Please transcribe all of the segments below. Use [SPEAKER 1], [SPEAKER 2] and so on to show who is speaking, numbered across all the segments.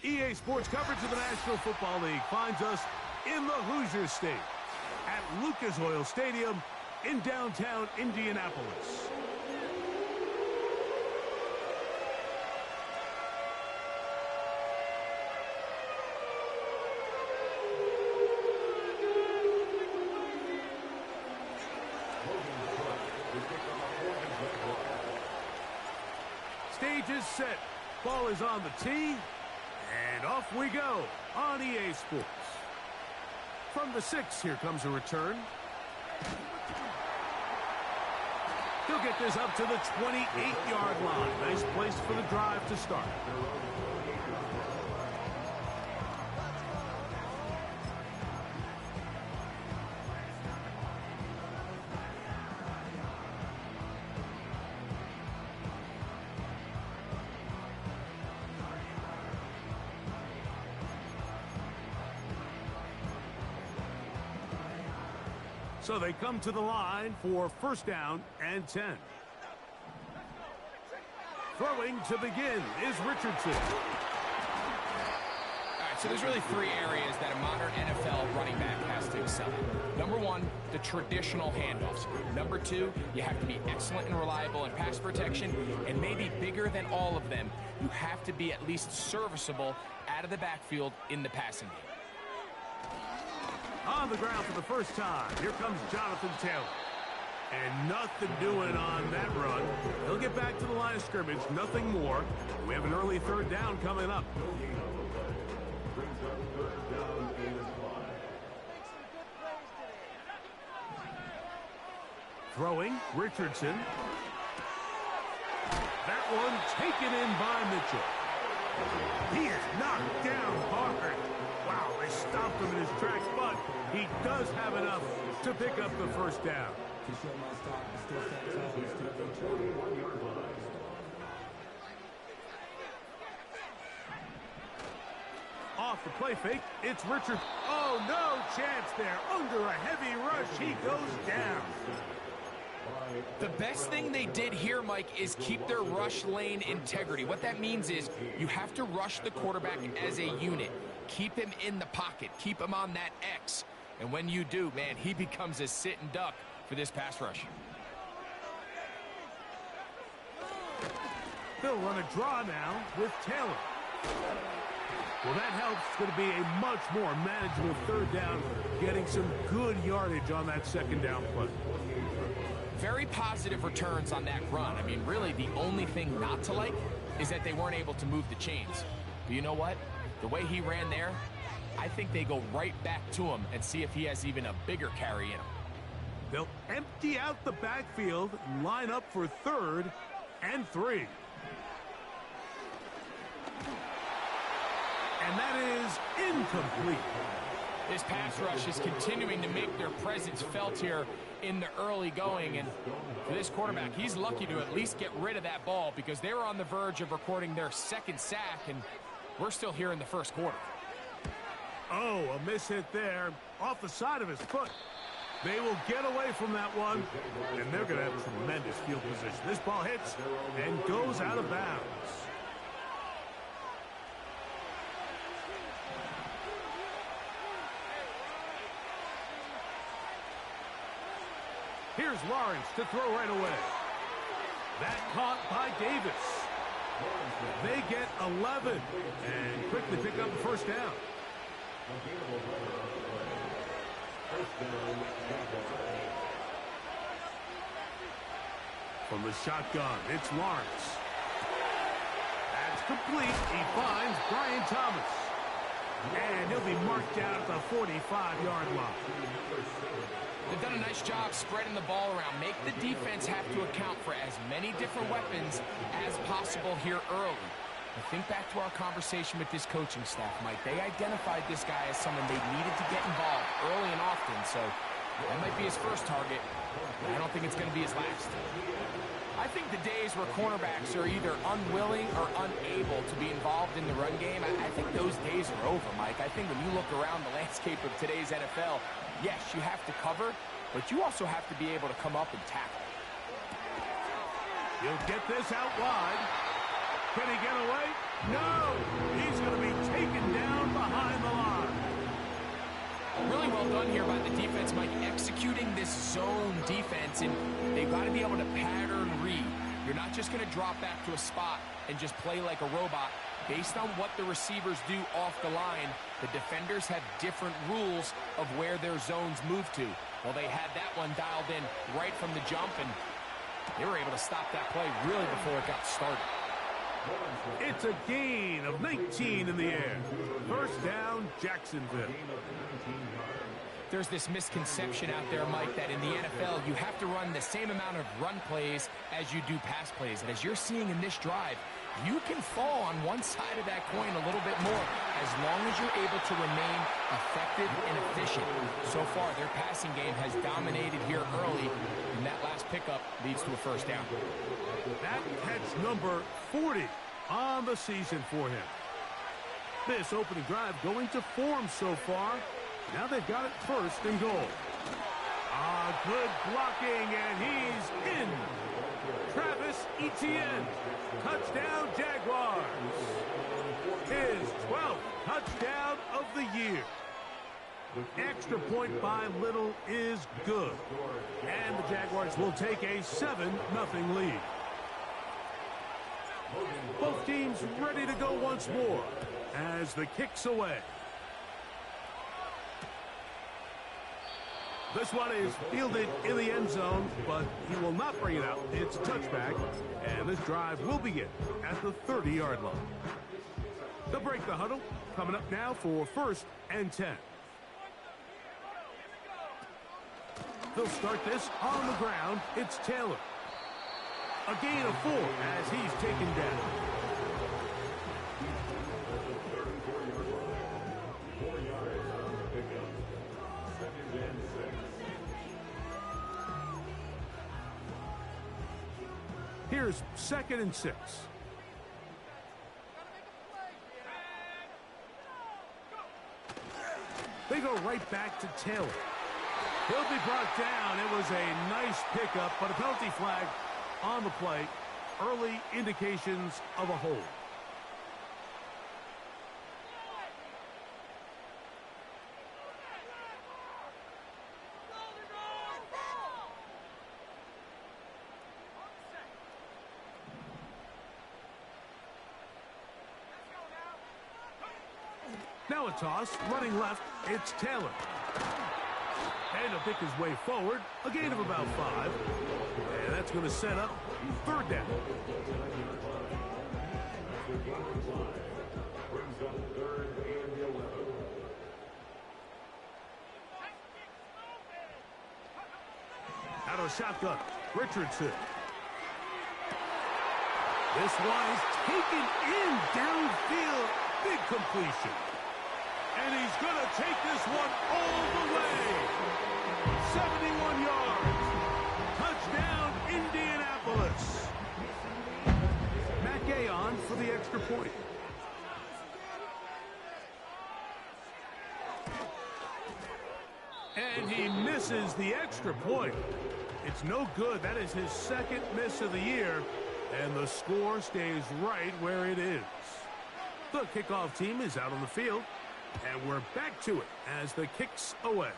[SPEAKER 1] EA Sports coverage of the National Football League finds us in the Hoosier State at Lucas Oil Stadium in downtown Indianapolis. Stage is set. Ball is on the tee. And off we go on EA Sports. From the 6, here comes a return. He'll get this up to the 28-yard line. Nice place for the drive to start. So they come to the line for first down and 10. Throwing to begin is Richardson.
[SPEAKER 2] All right, so there's really 3 areas that a modern NFL running back has to excel in. Number 1, the traditional handoffs. Number 2, you have to be excellent and reliable in pass protection. And maybe bigger than all of them, you have to be at least serviceable out of the backfield in the passing game.
[SPEAKER 1] On the ground for the first time, here comes Jonathan Taylor. And nothing doing on that run. He'll get back to the line of scrimmage, nothing more. We have an early third down coming up. Throwing, Richardson. That one taken in by Mitchell. He is knocked down hard. Wow, they stopped him in his tracks, but he does have enough to pick up the first down. Off the play fake, it's Richard. Oh, no chance there. Under a heavy rush, he goes down.
[SPEAKER 2] The best thing they did here, Mike, is keep their rush lane integrity. What that means is you have to rush the quarterback as a unit. Keep him in the pocket. Keep him on that X. And when you do, man, he becomes a sitting duck for this pass rush.
[SPEAKER 1] They'll run a draw now with Taylor. Well, that helps. It's going to be a much more manageable third down, getting some good yardage on that second down play.
[SPEAKER 2] Very positive returns on that run. I mean, really, the only thing not to like is that they weren't able to move the chains. But you know what? The way he ran there, I think they go right back to him and see if he has even a bigger carry in him.
[SPEAKER 1] They'll empty out the backfield and line up for 3rd and 3. And that is incomplete.
[SPEAKER 2] This pass rush is continuing to make their presence felt here in the early going. And for this quarterback, he's lucky to at least get rid of that ball because they were on the verge of recording their 2nd sack, and we're still here in the first quarter.
[SPEAKER 1] Oh, a miss hit there off the side of his foot. They will get away from that one, and they're going to have tremendous field position. This ball hits and goes out of bounds. Here's Lawrence to throw right away. That caught by Davis. They get 11 and quickly pick up the first down. From the shotgun, it's Lawrence. That's complete. He finds Brian Thomas. And he'll be marked down at the 45-yard line.
[SPEAKER 2] They've done a nice job spreading the ball around. Make the defense have to account for as many different weapons as possible here early. I think back to our conversation with this coaching staff, Mike. They identified this guy as someone they needed to get involved early and often, so that might be his first target. I don't think it's going to be his last. I think the days where cornerbacks are either unwilling or unable to be involved in the run game, I think those days are over, Mike. I think when you look around the landscape of today's NFL, yes, you have to cover, but you also have to be able to come up and tackle.
[SPEAKER 1] He'll get this out wide. Can he get away? No! He's going to be taken down behind the line.
[SPEAKER 2] Really well done here by the defense, Mike, executing this zone defense, and they've got to be able to pattern read. You're not just going to drop back to a spot and just play like a robot. Based on what the receivers do off the line, the defenders have different rules of where their zones move to. Well, they had that one dialed in right from the jump, and they were able to stop that play really before it got started.
[SPEAKER 1] It's a gain of 19 in the air. First down, Jacksonville.
[SPEAKER 2] There's this misconception out there, Mike, that in the NFL, you have to run the same amount of run plays as you do pass plays. And as you're seeing in this drive, you can fall on one side of that coin a little bit more as long as you're able to remain effective and efficient. So far, their passing game has dominated here early, and that last pickup leads to a first down.
[SPEAKER 1] That catch number 40 on the season for him. This opening drive going to form so far. Now they've got it first and goal. Good blocking, and he's in. Travis Etienne. Touchdown, Jaguars. His 12th touchdown of the year. Extra point by Little is good. And the Jaguars will take a 7-0 lead. Both teams ready to go once more as the kick's away. This one is fielded in the end zone, but he will not bring it out. It's a touchback, and this drive will begin at the 30-yard line. They'll break the huddle. Coming up now for 1st and 10. They'll start this on the ground. It's Taylor. A gain of 4 as he's taken down. Here's 2nd and 6. They go right back to Taylor. He'll be brought down. It was a nice pickup, but a penalty flag on the play. Early indications of a hold. Now a toss, running left, it's Taylor. And he'll pick his way forward, a gain of about 5. And that's going to set up 3rd down. Out of shotgun, Richardson. This one is taken in downfield, big completion. And he's going to take this one all the way. 71 yards. Touchdown, Indianapolis. Matt Gay on for the extra point. And he misses the extra point. It's no good. That is his 2nd miss of the year. And the score stays right where it is. The kickoff team is out on the field. And we're back to it as the kick's away.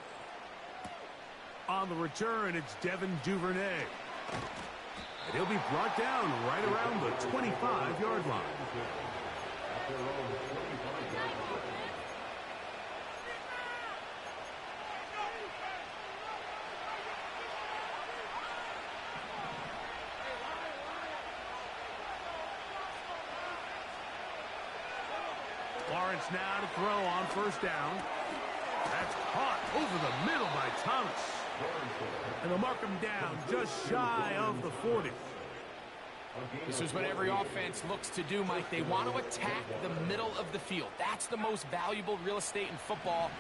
[SPEAKER 1] On the return, it's Devin Duvernay. And he'll be brought down right around the 25-yard line. Lawrence now to throw on 1st down. That's caught over the middle by Thomas. And they'll mark him down just shy of the 40.
[SPEAKER 2] This is what every offense looks to do, Mike. They want to attack the middle of the field. That's the most valuable real estate in football.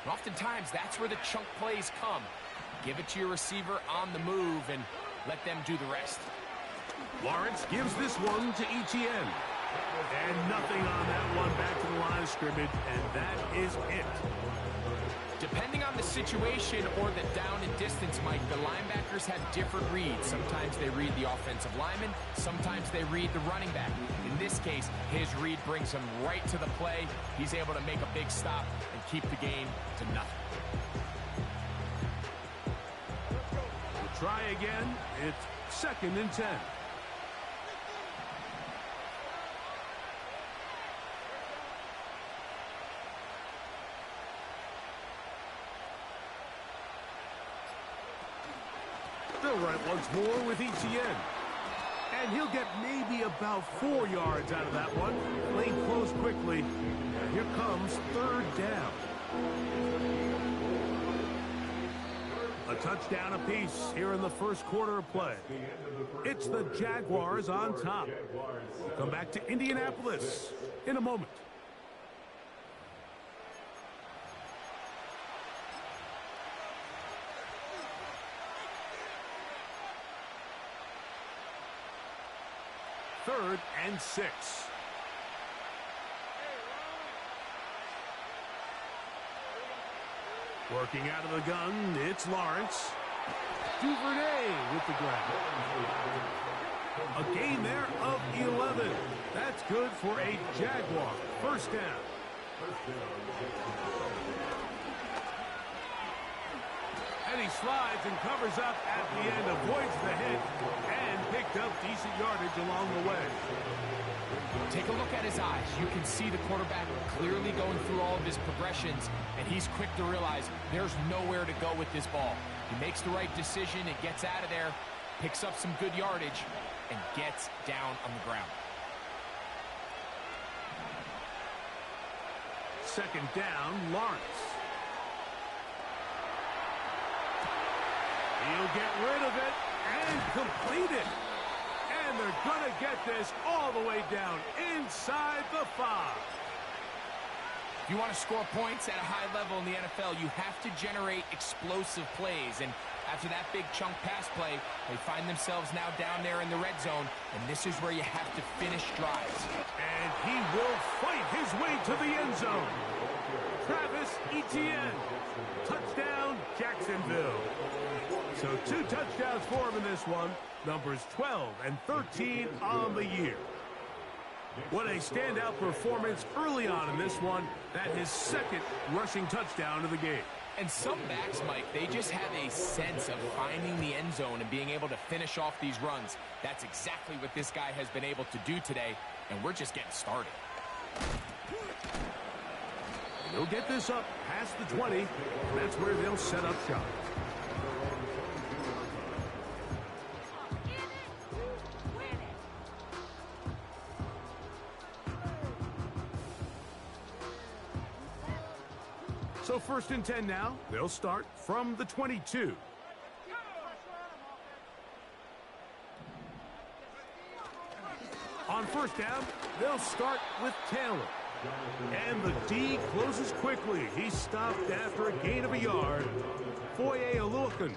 [SPEAKER 2] And oftentimes, that's where the chunk plays come. Give it to your receiver on the move and let them do the rest.
[SPEAKER 1] Lawrence gives this one to Etienne. And nothing on that one, back to the line of scrimmage, and that is it.
[SPEAKER 2] Depending on the situation or the down and distance, Mike, the linebackers have different reads. Sometimes they read the offensive lineman. Sometimes they read the running back. In this case, his read brings him right to the play. He's able to make a big stop and keep the game to nothing.
[SPEAKER 1] We'll try again. It's 2nd and 10. They'll run it once more with ETN. And he'll get maybe about 4 yards out of that one. Lane closed quickly. And here comes 3rd down. A touchdown apiece here in the first quarter of play. It's the Jaguars on top. We'll come back to Indianapolis in a moment. Third and 6. Working out of the gun, it's Lawrence. Duvernay with the grab. A gain there of 11. That's good for a Jaguar. First down. And he slides and covers up at the end, avoids the hit, and picked up decent yardage along the way.
[SPEAKER 2] Take a look at his eyes. You can see the quarterback clearly going through all of his progressions, and he's quick to realize there's nowhere to go with this ball. He makes the right decision and gets out of there, picks up some good yardage, and gets down on the ground.
[SPEAKER 1] 2nd down, Lawrence. He'll get rid of it and complete it. And they're going to get this all the way down inside the 5.
[SPEAKER 2] If you want to score points at a high level in the NFL, you have to generate explosive plays. And after that big chunk pass play, they find themselves now down there in the red zone. And this is where you have to finish drives.
[SPEAKER 1] And he will fight his way to the end zone. Travis Etienne. Touchdown, Jacksonville. So 2 touchdowns for him in this one. Numbers 12 and 13 on the year. What a standout performance early on in this one. That his 2nd rushing touchdown of the game.
[SPEAKER 2] And some backs, Mike, they just have a sense of finding the end zone and being able to finish off these runs. That's exactly what this guy has been able to do today, and we're just getting started.
[SPEAKER 1] He'll get this up past the 20, and that's where they'll set up shop. So 1st and 10 now. They'll start from the 22. On 1st down, they'll start with Taylor. And the D closes quickly. He's stopped after a gain of a yard. Foye Oluokun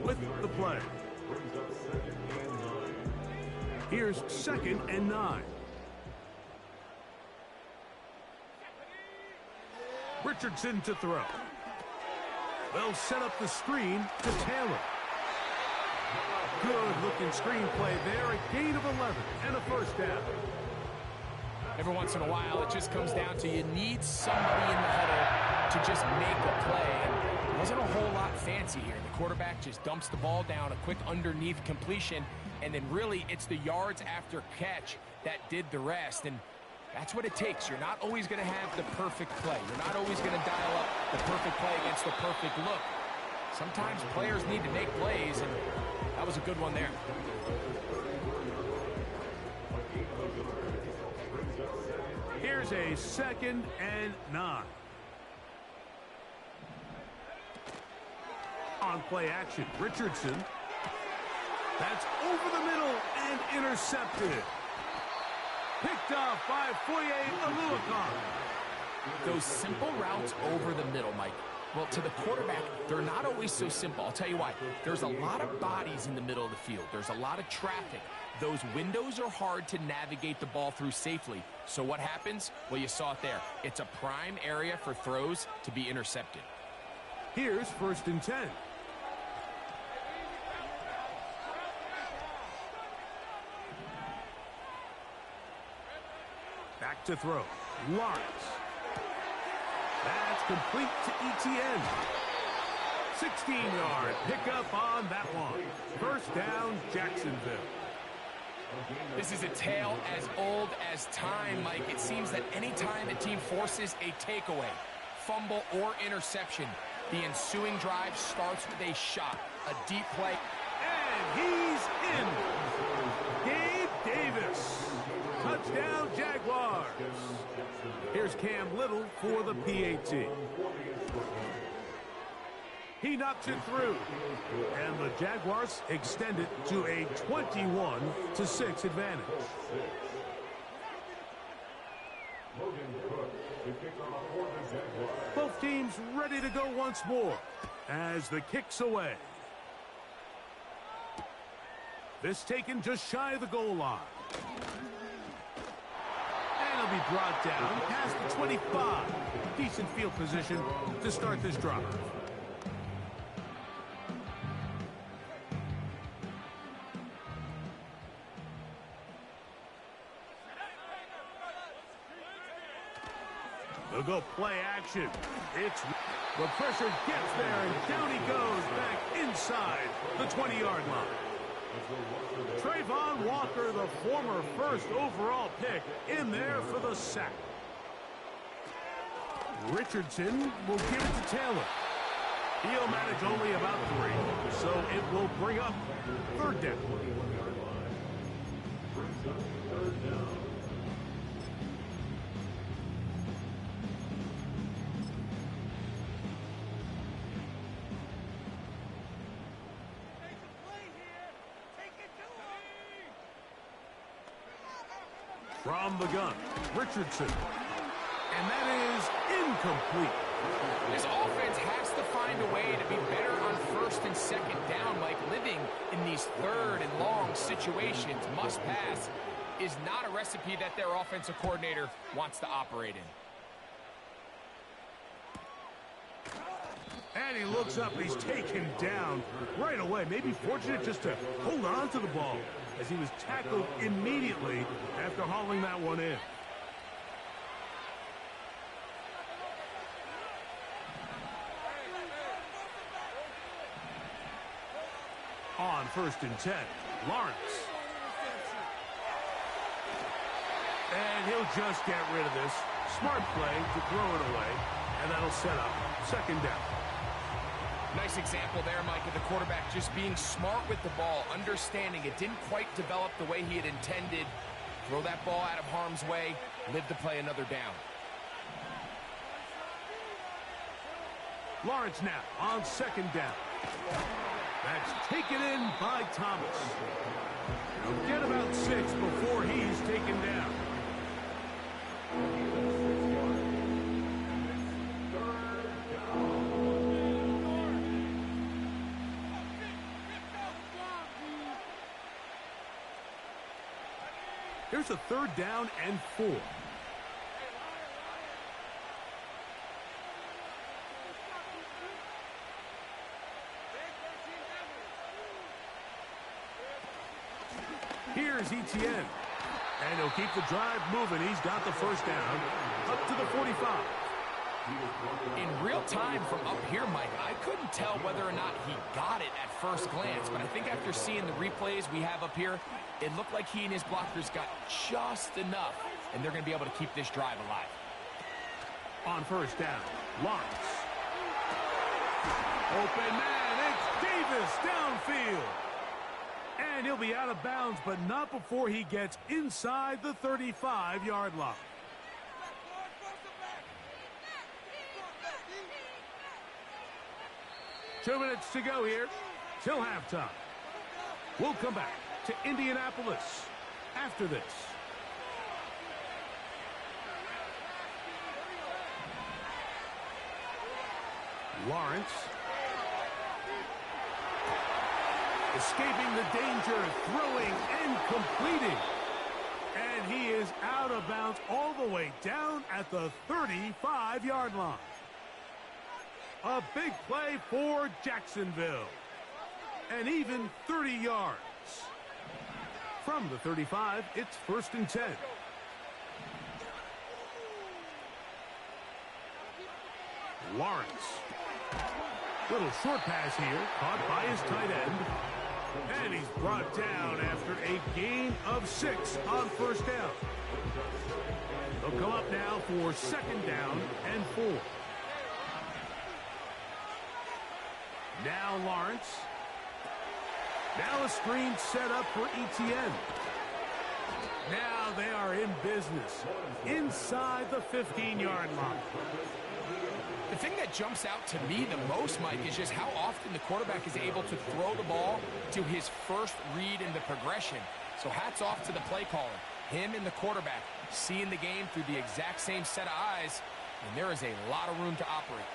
[SPEAKER 1] with the play. Here's 2nd and 9. Richardson to throw. They'll set up the screen to Taylor. Good-looking screenplay there. A gain of 11 and a 1st down.
[SPEAKER 2] Every once in a while, it just comes down to you need somebody in the huddle to just make a play. And it wasn't a whole lot fancy here. The quarterback just dumps the ball down, a quick underneath completion, and then really it's the yards after catch that did the rest. And that's what it takes. You're not always going to have the perfect play. You're not always going to dial up the perfect play against the perfect look. Sometimes players need to make plays, and that was a good one there.
[SPEAKER 1] Here's a 2nd and 9. On play action, Richardson. That's over the middle and intercepted. Picked off by Foye Oluokun.
[SPEAKER 2] Those simple routes over the middle, Mike. Well, to the quarterback, they're not always so simple. I'll tell you why. There's a lot of bodies in the middle of the field. There's a lot of traffic. Those windows are hard to navigate the ball through safely. So what happens? Well, you saw it there. It's a prime area for throws to be intercepted.
[SPEAKER 1] Here's 1st and 10. Back to throw. Lawrence. That's complete to ETN. 16-yard pickup on that one. 1st down, Jacksonville.
[SPEAKER 2] This is a tale as old as time, Mike. It seems that any time a team forces a takeaway, fumble, or interception, the ensuing drive starts with a shot, a deep play.
[SPEAKER 1] And he's in. Gabe Davis. Touchdown, Jaguars. Here's Cam Little for the PAT. He knocks it through. And the Jaguars extend it to a 21-6 advantage. Both teams ready to go once more as the kick's away. This taken just shy of the goal line. And it'll be brought down past the 25. Decent field position to start this drive. They'll go play action. The pressure gets there, and down he goes back inside the 20-yard line. Trayvon Walker, the former 1st overall pick, in there for the sack. Richardson will give it to Taylor. He'll manage only about 3, so it will bring up 3rd down. From the gun, Richardson. And that is incomplete.
[SPEAKER 2] This offense has to find a way to be better on 1st and 2nd down, Mike. Living in these 3rd and long situations, must pass, is not a recipe that their offensive coordinator wants to operate in.
[SPEAKER 1] And he looks up, he's taken down right away. Maybe fortunate just to hold on to the ball as he was tackled immediately after hauling that one in. On 1st and 10, Lawrence. And he'll just get rid of this. Smart play to throw it away, and that'll set up 2nd down.
[SPEAKER 2] Nice example there, Mike, of the quarterback just being smart with the ball, understanding it didn't quite develop the way he had intended. Throw that ball out of harm's way, live to play another down.
[SPEAKER 1] Lawrence now on 2nd down. That's taken in by Thomas. He'll get about 6 before he's taken down. Here's a 3rd down and 4. Here's ETN. And he'll keep the drive moving. He's got the 1st down up to the 45.
[SPEAKER 2] In real time from up here, Mike, I couldn't tell whether or not he got it at first glance, but I think after seeing the replays we have up here, it looked like he and his blockers got just enough, and they're going to be able to keep this drive alive.
[SPEAKER 1] On 1st down, Lawrence. Open man, it's Davis downfield. And he'll be out of bounds, but not before he gets inside the 35-yard line. Two minutes to go here till halftime. We'll come back to Indianapolis after this. Lawrence. Escaping the danger, throwing and completing. And he is out of bounds all the way down at the 35-yard line. A big play for Jacksonville. And even 30 yards. From the 35, it's 1st and 10. Lawrence. Little short pass here, caught by his tight end. And he's brought down after a gain of 6 on 1st down. They'll come up now for 2nd down and 4. Now Lawrence. Now a screen set up for ETN. Now they are in business inside the 15-yard line.
[SPEAKER 2] The thing that jumps out to me the most, Mike, is just how often the quarterback is able to throw the ball to his first read in the progression. So hats off to the play caller. Him and the quarterback seeing the game through the exact same set of eyes, and there is a lot of room to operate.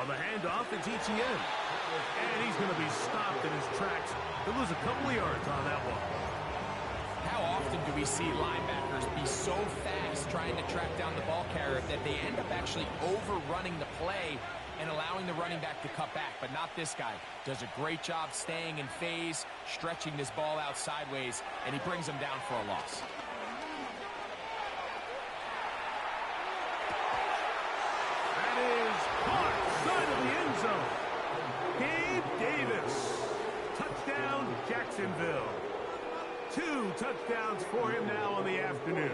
[SPEAKER 1] On the handoff, it's ETN. And he's going to be stopped in his tracks. He'll lose a couple of yards on that one.
[SPEAKER 2] How often do we see linebackers be so fast trying to track down the ball carrier that they end up actually overrunning the play and allowing the running back to cut back? But not this guy. Does a great job staying in phase, stretching this ball out sideways, and he brings him down for a loss.
[SPEAKER 1] That is caught side of the end zone. Gabe Davis. Touchdown, Jacksonville. 2 touchdowns for him now on the afternoon.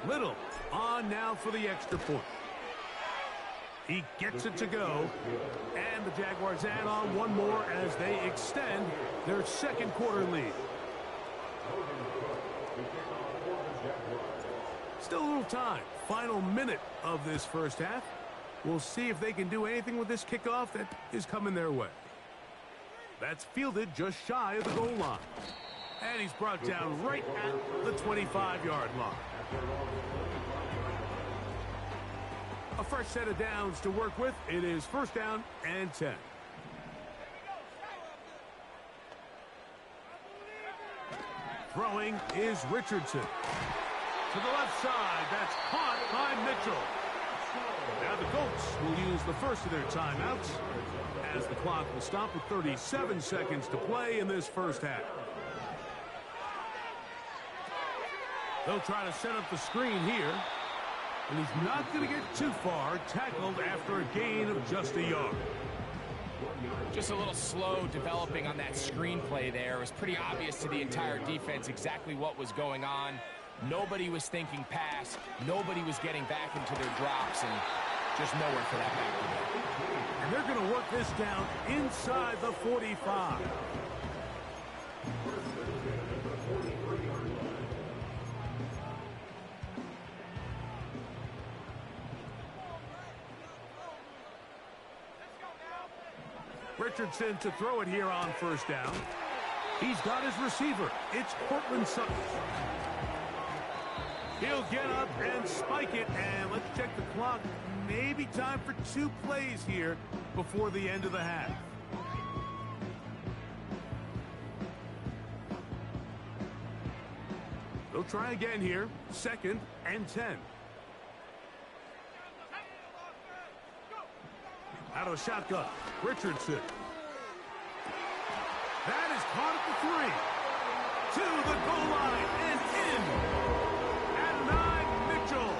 [SPEAKER 1] Little on now for the extra point. He gets it to go. And the Jaguars add on one more as they extend their 2nd quarter lead. Still a little time. Final minute of this first half. We'll see if they can do anything with this kickoff that is coming their way. That's fielded just shy of the goal line. And he's brought down right at the 25-yard line. A fresh set of downs to work with. It is 1st down and 10. Throwing is Richardson. To the left side, that's caught by Mitchell. Now the Colts will use the first of their timeouts as the clock will stop with 37 seconds to play in this first half. They'll try to set up the screen here. And he's not going to get too far, tackled after a gain of just a yard.
[SPEAKER 2] Just a little slow developing on that screenplay there. It was pretty obvious to the entire defense exactly what was going on. Nobody was thinking pass. Nobody was getting back into their drops, and just nowhere for that back to go.
[SPEAKER 1] And they're going to work this down inside the 45. Richardson to throw it here on 1st down. He's got his receiver. It's Cortland Sutton. He'll get up and spike it, and let's check the clock. Maybe time for 2 plays here before the end of the half. They'll try again here. 2nd and 10. Out of the shotgun, Richardson. That is caught at the 3. To the goal line and in. At 9, Mitchell.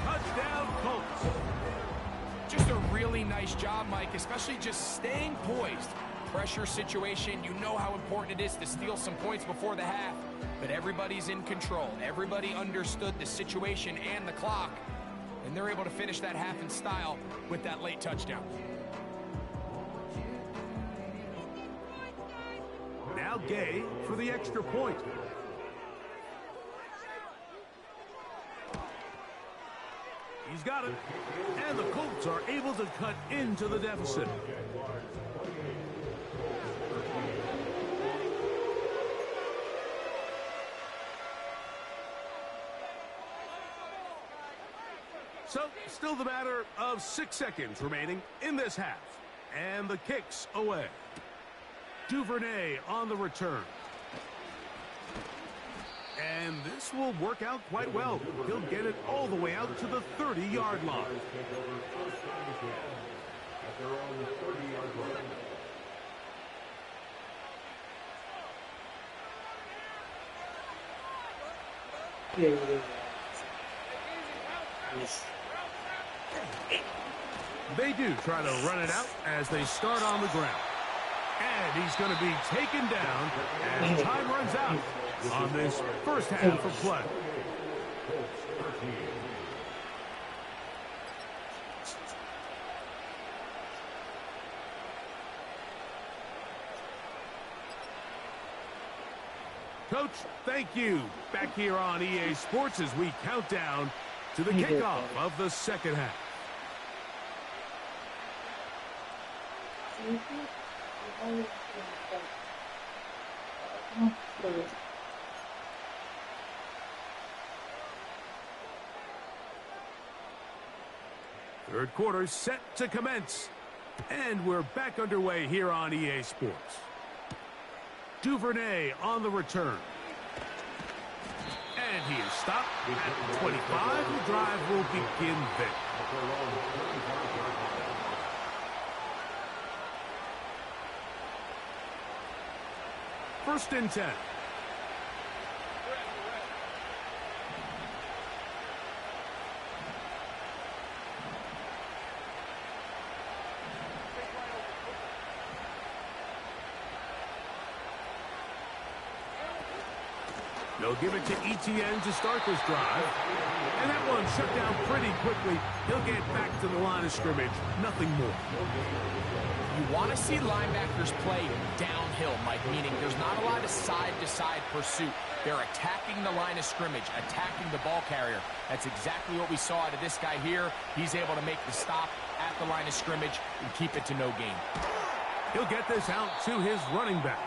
[SPEAKER 1] Touchdown, Colts.
[SPEAKER 2] Just a really nice job, Mike, especially just staying poised. Pressure situation, you know how important it is to steal some points before the half. But everybody's in control. Everybody understood the situation and the clock. And they're able to finish that half in style with that late touchdown.
[SPEAKER 1] Now Gay for the extra point. He's got it. And the Colts are able to cut into the deficit. So, still the matter of 6 seconds remaining in this half. And the kick's away. Duvernay on the return. And this will work out quite well. He'll get it all the way out to the 30-yard line. They do try to run it out as they start on the ground. And he's going to be taken down as time runs out on this first half of play. Coach, thank you. Back here on EA Sports as we count down to the kickoff of the second half. Third quarter set to commence. And we're back underway here on EA Sports. Duvernay on the return. And he is stopped at the 25. The drive will begin there. First and 10. They'll give it to ETN to start this drive. And that one shut down pretty quickly. He'll get back to the line of scrimmage. Nothing more.
[SPEAKER 2] You want to see linebackers play downhill, Mike, meaning there's not a lot of side-to-side pursuit. They're attacking the line of scrimmage, attacking the ball carrier. That's exactly what we saw out of this guy here. He's able to make the stop at the line of scrimmage and keep it to no gain.
[SPEAKER 1] He'll get this out to his running back.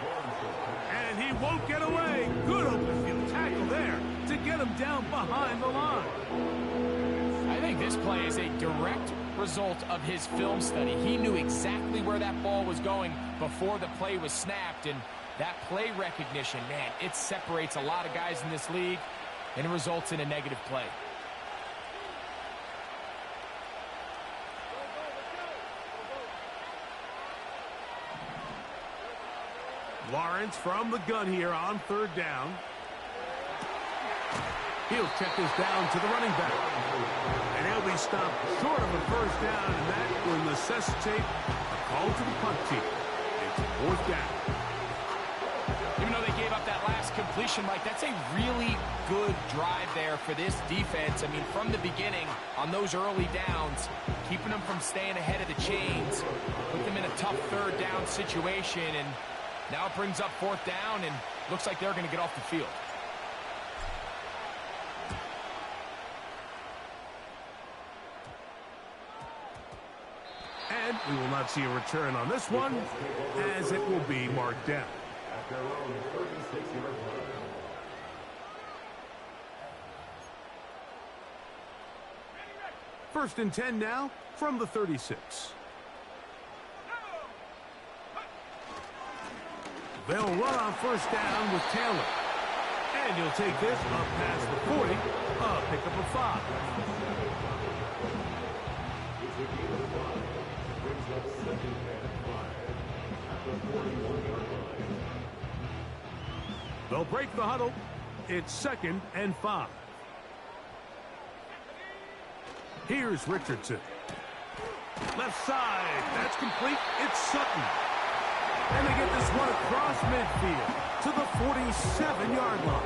[SPEAKER 1] And he won't get away. Good open field tackle there to get him down behind the line.
[SPEAKER 2] I think this play is a direct result of his film study. He knew exactly where that ball was going before the play was snapped. And that play recognition, man, it separates a lot of guys in this league, and it results in a negative play.
[SPEAKER 1] Lawrence from the gun here on third down. He'll check this down to the running back. And he'll be stopped short of a first down, and that will necessitate a call to the punt team. It's fourth down.
[SPEAKER 2] Even though they gave up that last completion, Mike, that's a really good drive there for this defense. I mean, from the beginning, on those early downs, keeping them from staying ahead of the chains, put them in a tough third down situation, and now it brings up fourth down, and looks like they're going to get off the field.
[SPEAKER 1] And we will not see a return on this one, as it will be marked down. First and 10 now from the 36. They'll run on first down with Taylor. And he'll take this up past the 40, a pickup of 5. They'll break the huddle. It's second and 5. Here's Richardson. Left side. That's complete. It's Sutton. And they get this one across midfield to the 47-yard line.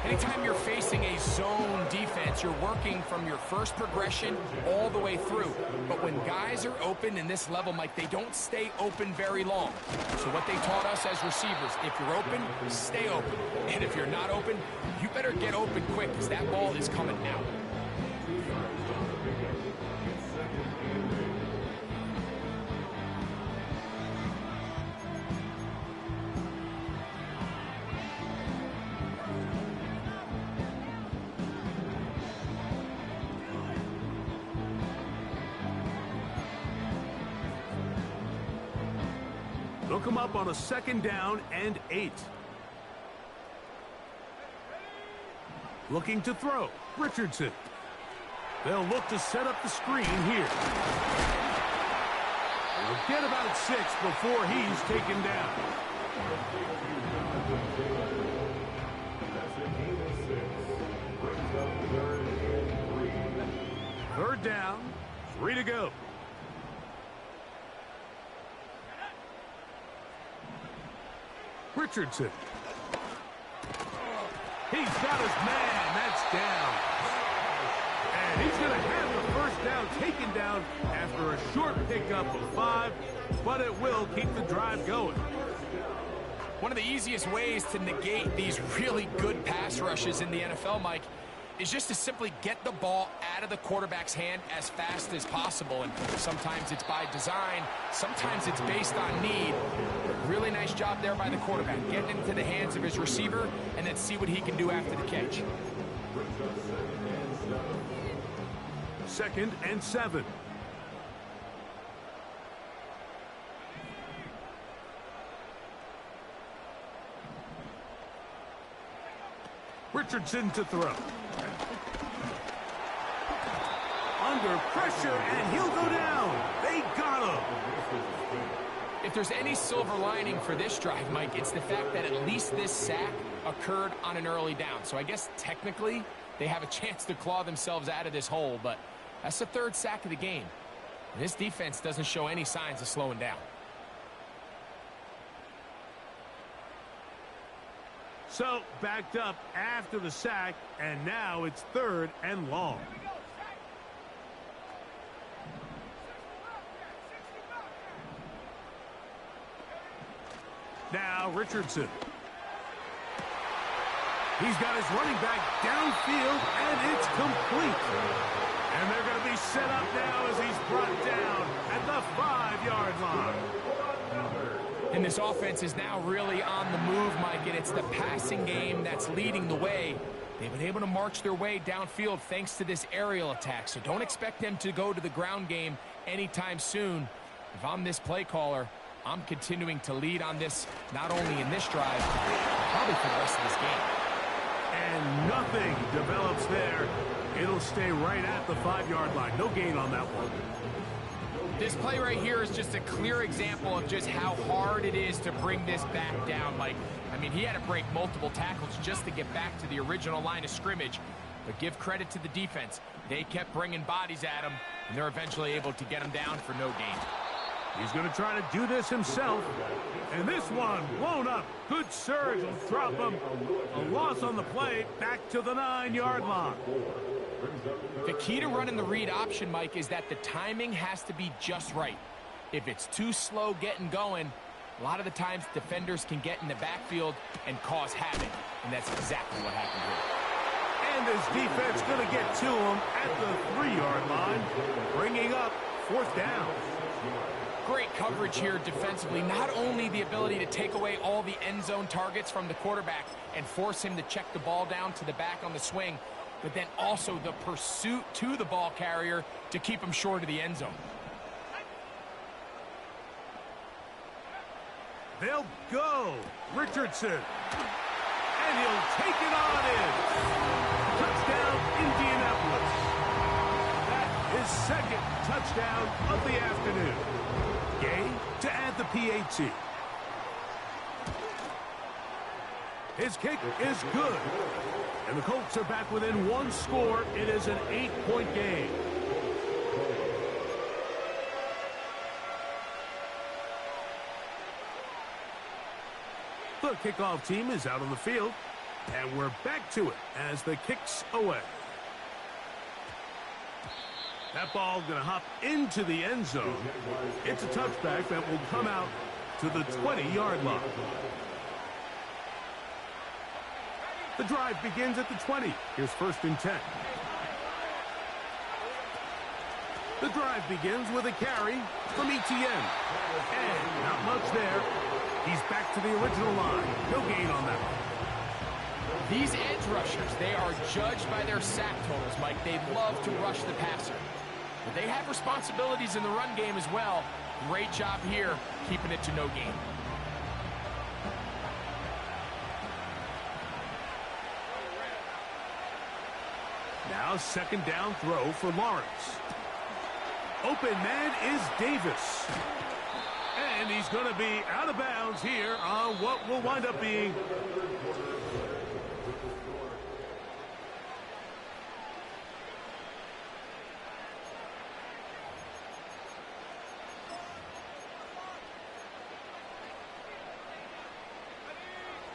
[SPEAKER 2] Anytime you're facing a zone defense, you're working from your first progression all the way through. But when guys are open in this level, Mike, they don't stay open very long. So what they taught us as receivers, if you're open, stay open. And if you're not open, you better get open quick because that ball is coming out.
[SPEAKER 1] They'll come up on a second down and 8. Looking to throw. Richardson. They'll look to set up the screen here. They'll get about 6 before he's taken down. Third down, 3 to go. Richardson. He's got his man. That's down. And he's going to have the first down taken down after a short pickup of 5, but it will keep the drive going.
[SPEAKER 2] One of the easiest ways to negate these really good pass rushes in the NFL, Mike, is just to simply get the ball out of the quarterback's hand as fast as possible. And sometimes it's by design, sometimes it's based on need. Really nice job there by the quarterback, getting into the hands of his receiver and then see what he can do after the catch.
[SPEAKER 1] 2nd and 7. Richardson to throw. Under pressure, and he'll go down. They got him.
[SPEAKER 2] If there's any silver lining for this drive, Mike, it's the fact that at least this sack occurred on an early down. So I guess technically they have a chance to claw themselves out of this hole, but that's the 3rd sack of the game. And this defense doesn't show any signs of slowing down.
[SPEAKER 1] So, backed up after the sack, and now it's 3rd and long. Now, Richardson. He's got his running back downfield, and it's complete. And they're going to be set up now as he's brought down at the 5-yard line.
[SPEAKER 2] And this offense is now really on the move, Mike, and it's the passing game that's leading the way. They've been able to march their way downfield thanks to this aerial attack, so don't expect them to go to the ground game anytime soon. If I'm this play caller, I'm continuing to lead on this, not only in this drive, but probably for the rest of this game.
[SPEAKER 1] And nothing develops there. It'll stay right at the 5-yard line. No gain on that one.
[SPEAKER 2] This play right here is just a clear example of just how hard it is to bring this back down, Mike. I mean, he had to break multiple tackles just to get back to the original line of scrimmage. But give credit to the defense. They kept bringing bodies at him, and they're eventually able to get him down for no gain.
[SPEAKER 1] He's going to try to do this himself. And this one blown up. Good surge will drop him. A loss on the play, back to the 9-yard line.
[SPEAKER 2] The key to running the read option, Mike, is that the timing has to be just right. If it's too slow getting going, a lot of the times defenders can get in the backfield and cause havoc. And that's exactly what happened here.
[SPEAKER 1] And his defense going to get to him at the 3-yard line, bringing up 4th down.
[SPEAKER 2] Great coverage here defensively. Not only the ability to take away all the end zone targets from the quarterback and force him to check the ball down to the back on the swing, but then also the pursuit to the ball carrier to keep him short of the end zone.
[SPEAKER 1] They'll go. Richardson. And he'll take it on in. Touchdown, Indianapolis. That is 2nd touchdown of the afternoon. Gay to add the PAT. His kick is good. And the Colts are back within 1 score. It is an 8-point game. The kickoff team is out on the field. And we're back to it as the kick's away. That ball going to hop into the end zone. It's a touchback that will come out to the 20-yard line. The drive begins at the 20. Here's 1st and 10. The drive begins with a carry from Etienne. And not much there. He's back to the original line. No gain on that one.
[SPEAKER 2] These edge rushers, they are judged by their sack totals, Mike. They love to rush the passer. But they have responsibilities in the run game as well. Great job here, keeping it to no gain.
[SPEAKER 1] Now second down throw for Lawrence. Open man is Davis. And he's going to be out of bounds here on what will wind up being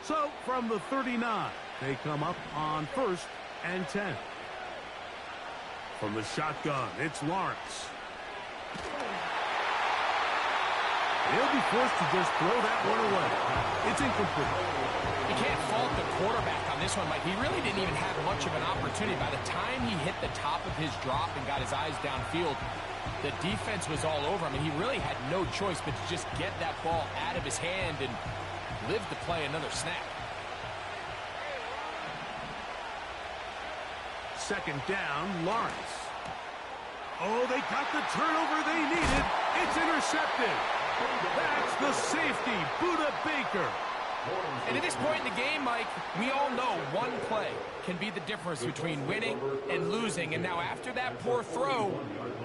[SPEAKER 1] so from the 39. They come up on 1st and 10. From the shotgun, it's Lawrence. He'll be forced to just throw that one away. It's incomplete.
[SPEAKER 2] You can't fault the quarterback on this one, Mike. He really didn't even have much of an opportunity. By the time he hit the top of his drop and got his eyes downfield, the defense was all over him, and he really had no choice but to just get that ball out of his hand and live to play another snap.
[SPEAKER 1] Second down, Lawrence. Oh, they got the turnover they needed. It's intercepted. That's the safety, Budda Baker.
[SPEAKER 2] And at this point in the game, Mike, we all know one play can be the difference between winning and losing. And now after that poor throw,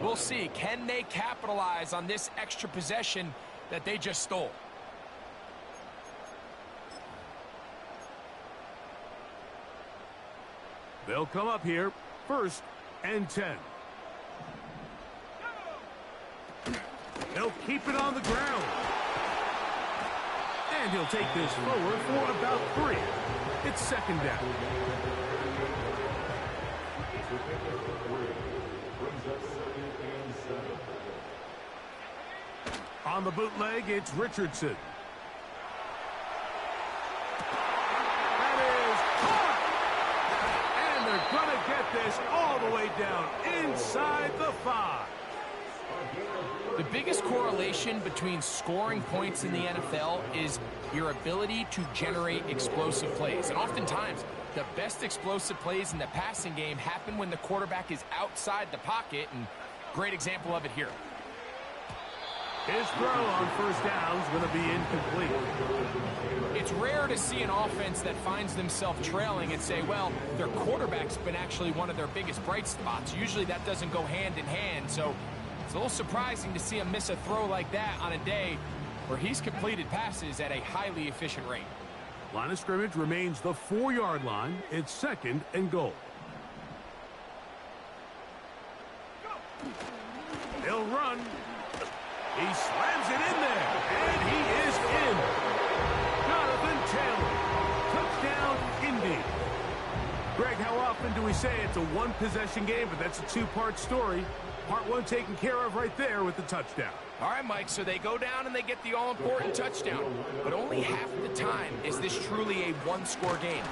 [SPEAKER 2] we'll see. Can they capitalize on this extra possession that they just stole?
[SPEAKER 1] They'll come up here, 1st and 10. They'll keep it on the ground. And he'll take this forward for about 3. It's second down. On the bootleg, it's Richardson. Gonna get this all the way down inside the 5.
[SPEAKER 2] The biggest correlation between scoring points in the NFL is your ability to generate explosive plays. And oftentimes, the best explosive plays in the passing game happen when the quarterback is outside the pocket, and great example of it here.
[SPEAKER 1] His throw on 1st down is going to be incomplete.
[SPEAKER 2] It's rare to see an offense that finds themselves trailing and say, well, their quarterback's been actually one of their biggest bright spots. Usually that doesn't go hand in hand, so it's a little surprising to see him miss a throw like that on a day where he's completed passes at a highly efficient rate.
[SPEAKER 1] Line of scrimmage remains the 4-yard line. It's 2nd and goal. They'll run. He slams it in there, and he is in. Jonathan Taylor, touchdown, Indy. Greg, how often do we say it's a one-possession game, but that's a 2-part story? Part 1 taken care of right there with the touchdown.
[SPEAKER 2] All right, Mike, so they go down and they get the all-important touchdown. But only half the time is this truly a one-score game.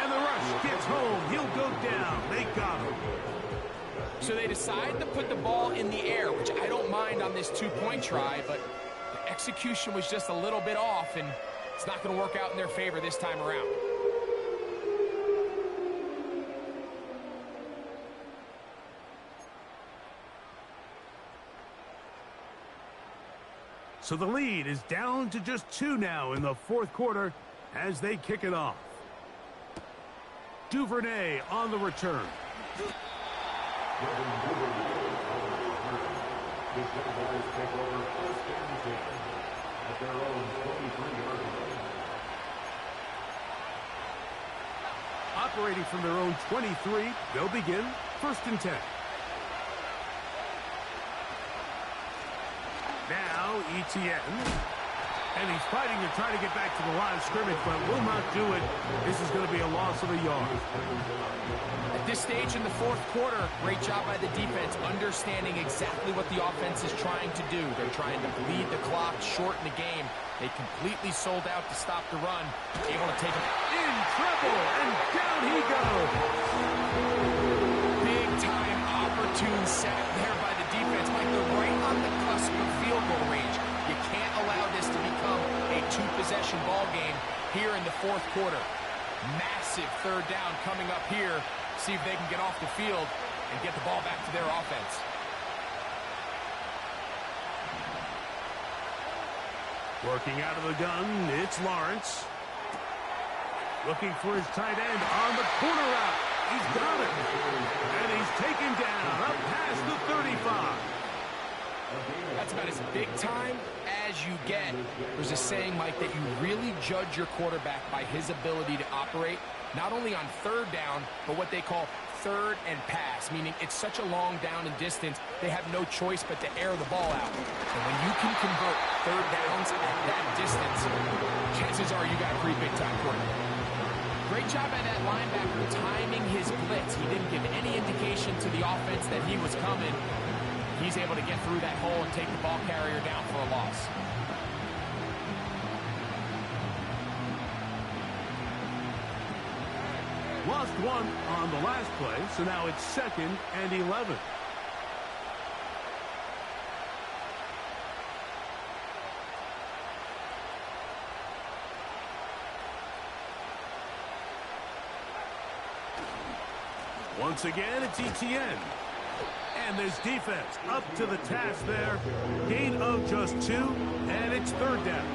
[SPEAKER 1] And the rush gets home. He'll go down. They got him.
[SPEAKER 2] So they decide to put the ball in the air, which I don't mind on this 2-point try, but the execution was just a little bit off, and it's not going to work out in their favor this time around.
[SPEAKER 1] So the lead is down to just 2 now in the 4th quarter as they kick it off. Duvernay on the return. Operating from their own 23, they'll begin 1st and 10. Now ETN. And he's fighting to try to get back to the line of scrimmage, but will not do it. This is going to be a loss of a yard.
[SPEAKER 2] At this stage in the 4th quarter, great job by the defense, understanding exactly what the offense is trying to do. They're trying to bleed the clock, shorten the game. They completely sold out to stop the run, able to take him
[SPEAKER 1] in trouble, and down he goes.
[SPEAKER 2] Big-time opportune sack there by the defense. Mike, they're right on the cusp of field goal range. You can't allow this to become a 2-possession ball game here in the 4th quarter. Massive 3rd down coming up here. See if they can get off the field and get the ball back to their offense.
[SPEAKER 1] Working out of the gun, it's Lawrence. Looking for his tight end on the corner route. He's got it. And he's taken down up past the 35.
[SPEAKER 2] That's about as big time as you get. There's a saying, Mike, that you really judge your quarterback by his ability to operate, not only on third down, but what they call third and pass, meaning it's such a long down and distance, they have no choice but to air the ball out. And when you can convert third downs at that distance, chances are you got a pretty big-time quarterback. Great job by that linebacker timing his blitz. He didn't give any indication to the offense that he was coming. He's able to get through that hole and take the ball carrier down for a loss.
[SPEAKER 1] Lost one on the last play, so now it's 2nd and 11. Once again, it's ETN. And this defense up to the task there. Gain of just 2, and it's 3rd down.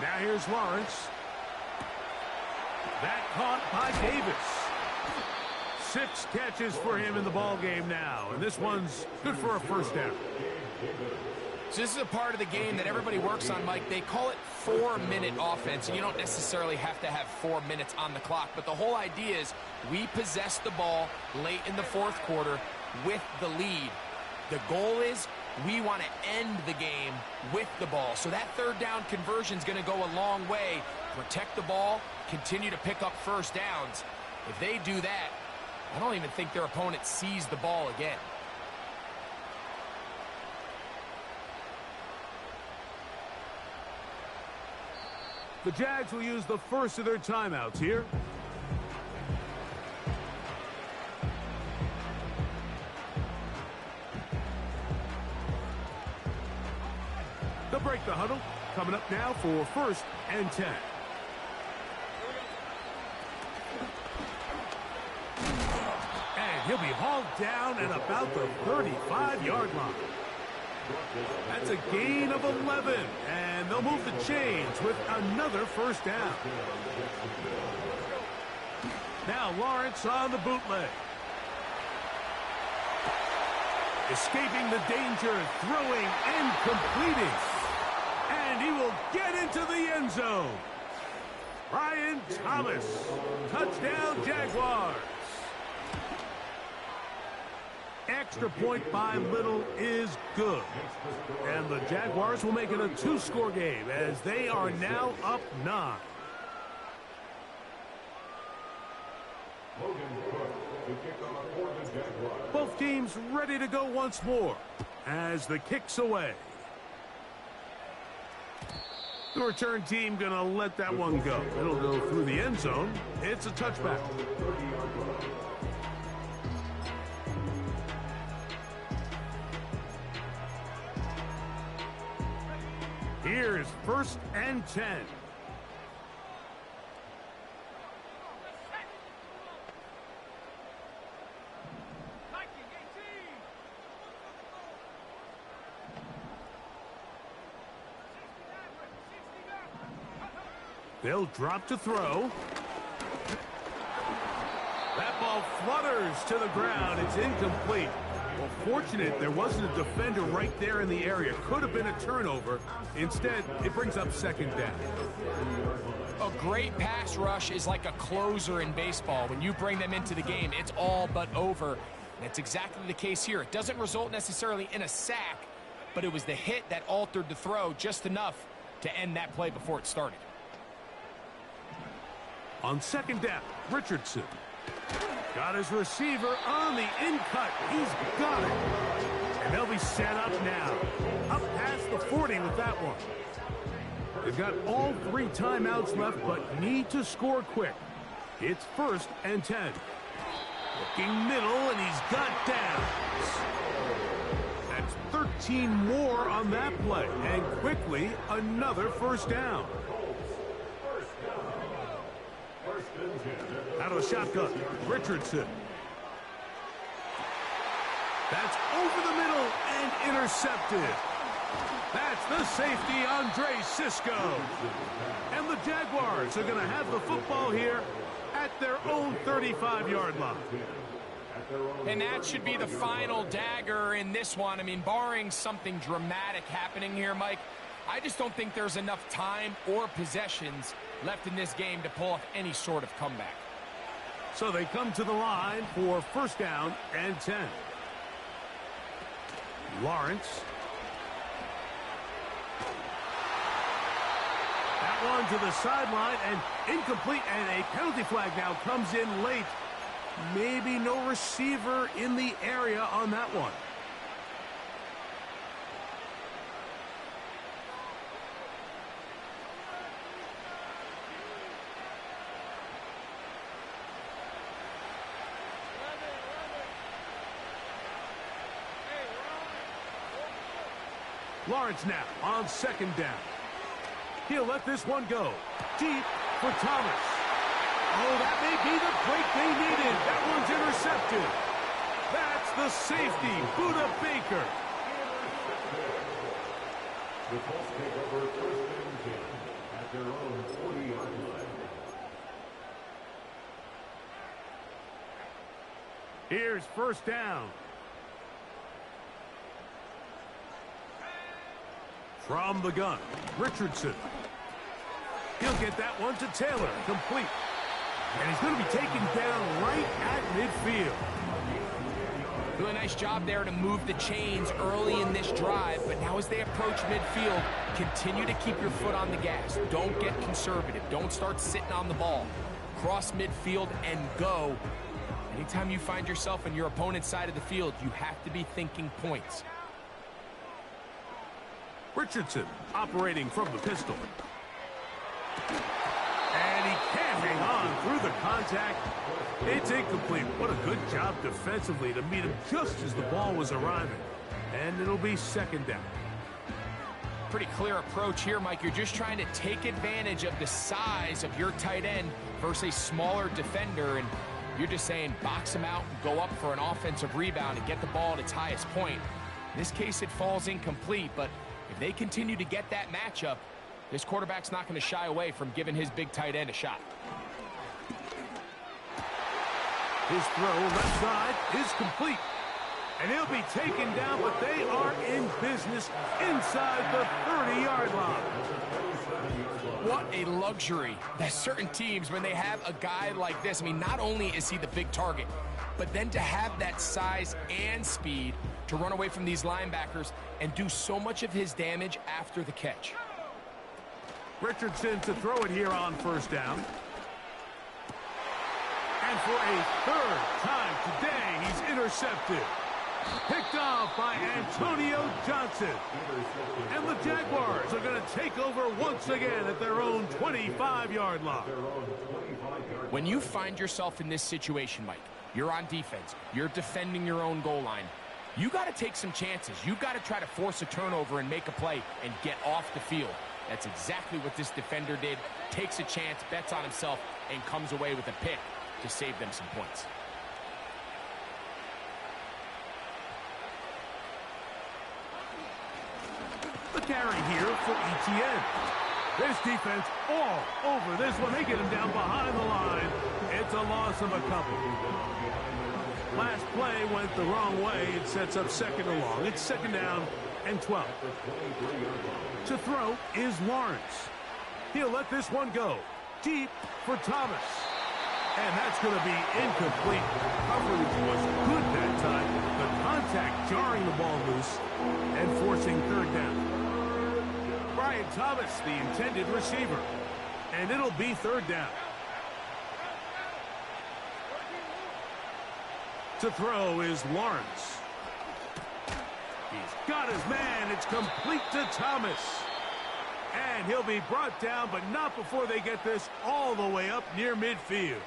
[SPEAKER 1] Now here's Lawrence. That caught by Davis. 6 catches for him in the ball game now, and this one's good for a 1st down.
[SPEAKER 2] So this is a part of the game that everybody works on, Mike. They call it 4-minute offense, and you don't necessarily have to have 4 minutes on the clock, but the whole idea is we possess the ball late in the 4th quarter with the lead. The goal is we want to end the game with the ball. So that 3rd down conversion is going to go a long way. Protect the ball, continue to pick up 1st downs. If they do that, I don't even think their opponent sees the ball again.
[SPEAKER 1] The Jags will use the first of their timeouts here. They'll break the huddle. Coming up now for 1st and 10. And he'll be hauled down at about the 35-yard line. That's a gain of 11, and they'll move the chains with another 1st down. Now Lawrence on the bootleg. Escaping the danger, throwing and completing. And he will get into the end zone. Brian Thomas. Touchdown, Jaguars. Extra point by Little is good. And the Jaguars will make it a 2-score game as they are now up 9. Both teams ready to go once more as the kick's away. The return team going to let that one go. It'll go through the end zone. It's a touchback. Here's 1st and 10. They'll drop to throw. That ball flutters to the ground. It's incomplete. Well, fortunate there wasn't a defender right there in the area. Could have been a turnover. Instead, it brings up 2nd down.
[SPEAKER 2] A great pass rush is like a closer in baseball. When you bring them into the game, it's all but over. That's exactly the case here. It doesn't result necessarily in a sack, but it was the hit that altered the throw just enough to end that play before it started.
[SPEAKER 1] On 2nd down, Richardson. Got his receiver on the in-cut. He's got it. And they'll be set up now. Up past the 40 with that one. They've got all 3 timeouts left, but need to score quick. It's 1st and 10. Looking middle, and he's got downs. That's 13 more on that play. And quickly, another 1st down. Out of the shotgun, Richardson. That's over the middle and intercepted. That's the safety, Andre Cisco. And the Jaguars are going to have the football here at their own 35-yard line.
[SPEAKER 2] And that should be the final dagger in this one. I mean, barring something dramatic happening here, Mike, I just don't think there's enough time or possessions left in this game to pull off any sort of comeback.
[SPEAKER 1] So they come to the line for 1st down and 10. Lawrence. That one to the sideline and incomplete, and a penalty flag now comes in late. Maybe no receiver in the area on that one. Lawrence now on 2nd down. He'll let this one go. Deep for Thomas. Oh, that may be the break they needed. That one's intercepted. That's the safety, Buda Baker. The Colts take over 1st and 10 at their own 40-yard line. Here's 1st down. From the gun, Richardson. He'll get that one to Taylor, complete. And he's going to be taken down right at midfield.
[SPEAKER 2] Doing a nice job there to move the chains early in this drive, but now as they approach midfield, continue to keep your foot on the gas. Don't get conservative. Don't start sitting on the ball. Cross midfield and go. Anytime you find yourself on your opponent's side of the field, you have to be thinking points.
[SPEAKER 1] Richardson operating from the pistol. And he can't hang on through the contact. It's incomplete. What a good job defensively to meet him just as the ball was arriving. And it'll be 2nd down.
[SPEAKER 2] Pretty clear approach here, Mike. You're just trying to take advantage of the size of your tight end versus a smaller defender. And you're just saying box him out and go up for an offensive rebound and get the ball at its highest point. In this case, it falls incomplete, but if they continue to get that matchup, this quarterback's not going to shy away from giving his big tight end a shot.
[SPEAKER 1] His throw left side is complete. And he'll be taken down, but they are in business inside the 30-yard line.
[SPEAKER 2] What a luxury that certain teams, when they have a guy like this, I mean, not only is he the big target, but then to have that size and speed to run away from these linebackers and do so much of his damage after the catch.
[SPEAKER 1] Richardson to throw it here on 1st down. And for a 3rd time today, he's intercepted. Picked off by Antonio Johnson. And the Jaguars are going to take over once again at their own 25-yard line.
[SPEAKER 2] When you find yourself in this situation, Mike, you're on defense, you're defending your own goal line, you got to take some chances. You got to try to force a turnover and make a play and get off the field. That's exactly what this defender did. Takes a chance, bets on himself, and comes away with a pick to save them some points.
[SPEAKER 1] The carry here for ETN. This defense all over this one. They get him down behind the line. It's a loss of a couple. Last play went the wrong way. It sets up 2nd and long. It's 2nd down and 12. To throw is Lawrence. He'll let this one go. Deep for Thomas. And that's going to be incomplete. Coverage was good that time. The contact jarring the ball loose and forcing 3rd down. Brian Thomas, the intended receiver. And it'll be 3rd down. To throw is Lawrence. He's got his man. It's complete to Thomas. And he'll be brought down, but not before they get this all the way up near midfield.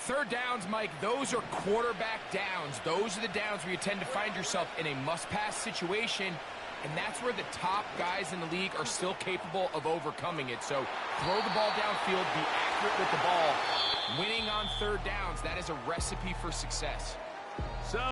[SPEAKER 2] Third downs, Mike, those are quarterback downs. Those are the downs where you tend to find yourself in a must-pass situation, and that's where the top guys in the league are still capable of overcoming it. So throw the ball downfield, be accurate with the ball. Winning on third downs, that is a recipe for success.